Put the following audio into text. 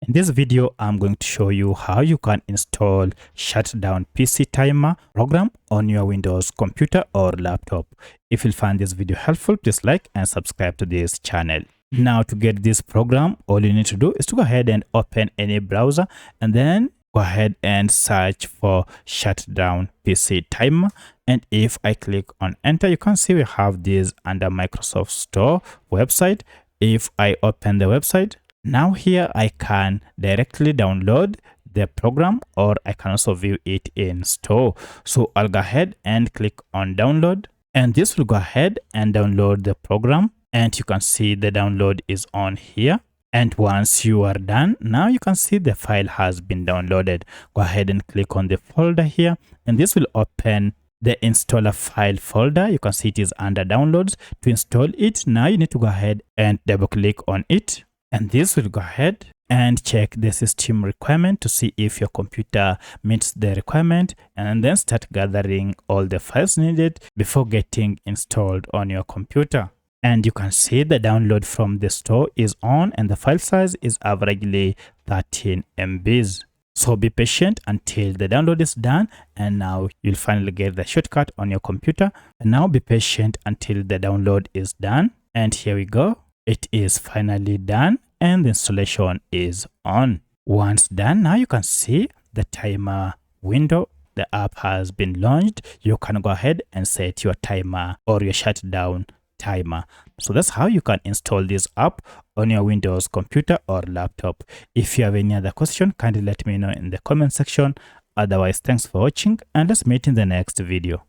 In this video, I'm going to show you how you can install Shutdown PC Timer program on your Windows computer or laptop. If you find this video helpful, please like and subscribe to this channel. Now, to get this program, all you need to do is to go ahead and open any browser and then go ahead and search for Shutdown PC Timer. And if I click on enter, you can see we have this under Microsoft Store website. If I open the website, now here I can directly download the program, or I can also view it in store. So I'll go ahead and click on download, and this will go ahead and download the program. And you can see the download is on here. And once you are done, now you can see the file has been downloaded. Go ahead and click on the folder here, and this will open the installer file folder. You can see it is under downloads. To install it, now you need to go ahead and double click on it. And this will go ahead and check the system requirement to see if your computer meets the requirement, and then start gathering all the files needed before getting installed on your computer. And you can see the download from the store is on, and the file size is averagely 13 MBs. So be patient until the download is done, and now you'll finally get the shortcut on your computer. And now be patient until the download is done. And here we go. It is finally done and the installation is on. Once done, now you can see the timer window. The app has been launched. You can go ahead and set your timer or your shutdown timer. So that's how you can install this app on your Windows computer or laptop. If you have any other question, kindly let me know in the comment section. Otherwise, thanks for watching, and let's meet in the next video.